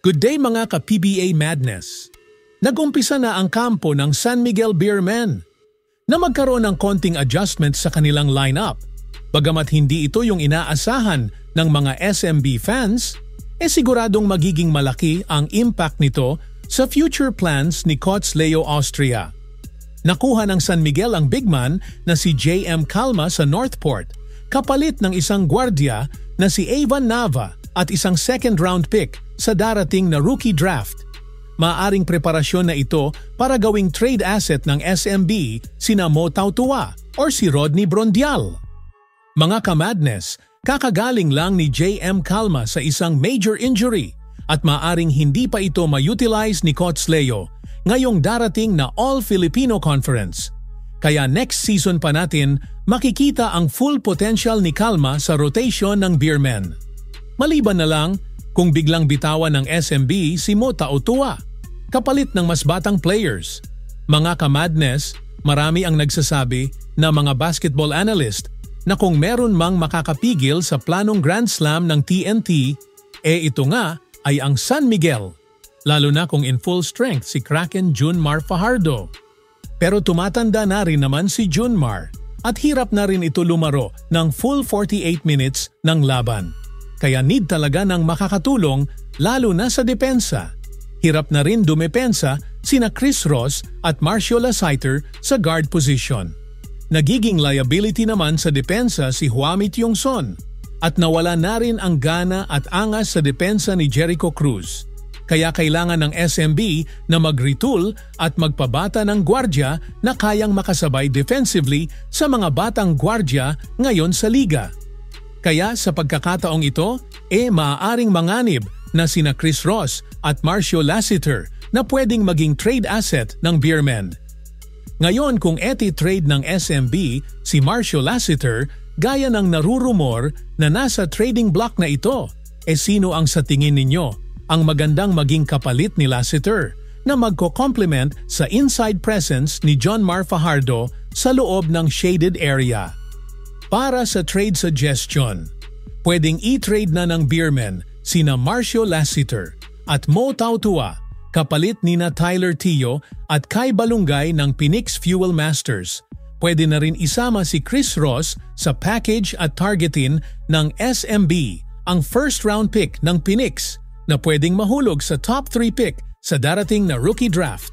Good day mga ka-PBA Madness! Nag-umpisa na ang kampo ng San Miguel Beermen na magkaroon ng konting adjustment sa kanilang lineup. Bagamat hindi ito yung inaasahan ng mga SMB fans, siguradong magiging malaki ang impact nito sa future plans ni Coach Leo Austria. Nakuha ng San Miguel ang big man na si JM Calma sa Northport, kapalit ng isang gwardiya na si Evan Nava at isang second round pick sa darating na rookie draft. Maaring preparasyon na ito para gawing trade asset ng SMB sina Mo Tautua or si Rodney Brondial. Mga ka-Madness, kakagaling lang ni JM Calma sa isang major injury at maaring hindi pa ito ma-utilize ni Coach Leo ngayong darating na All-Filipino Conference. Kaya next season pa natin makikita ang full potential ni Calma sa rotation ng Beermen. Maliban na lang kung biglang bitawan ng SMB si Mo Tautua, kapalit ng mas batang players. Mga ka-Madness, marami ang nagsasabi na mga basketball analyst na kung meron mang makakapigil sa planong Grand Slam ng TNT, ito nga ay ang San Miguel, lalo na kung in full strength si Kraken Junmar Fajardo. Pero tumatanda na rin naman si Junmar at hirap na rin ito lumaro ng full 48 minutes ng laban. Kaya need talaga ng makakatulong lalo na sa depensa. Hirap na rin dumepensa sina Chris Ross at Marcio Lasiter sa guard position. Nagiging liability naman sa depensa si Huami Tiongson at nawala na rin ang gana at angas sa depensa ni Jericho Cruz. Kaya kailangan ng SMB na mag-retool at magpabata ng gwardya na kayang makasabay defensively sa mga batang gwardya ngayon sa liga. Kaya sa pagkakataong ito, maaaring manganib na sina Chris Ross at Marcio Lasiter na pwedeng maging trade asset ng Beermen. Ngayon kung trade ng SMB si Marcio Lasiter gaya ng narurumor na nasa trading block na ito, sino ang sa tingin ninyo ang magandang maging kapalit ni Lasiter na magko-complement sa inside presence ni Junmar Fajardo sa loob ng shaded area? Para sa trade suggestion, pwedeng i-trade na ng Beermen sina Marcio Lasiter at Mo Tautua kapalit nina Tyler Tio at Kai Balungay ng Phoenix Fuel Masters. Pwede na rin isama si Chris Ross sa package at targetin ng SMB, ang first round pick ng Phoenix na pwedeng mahulog sa top 3 pick sa darating na rookie draft.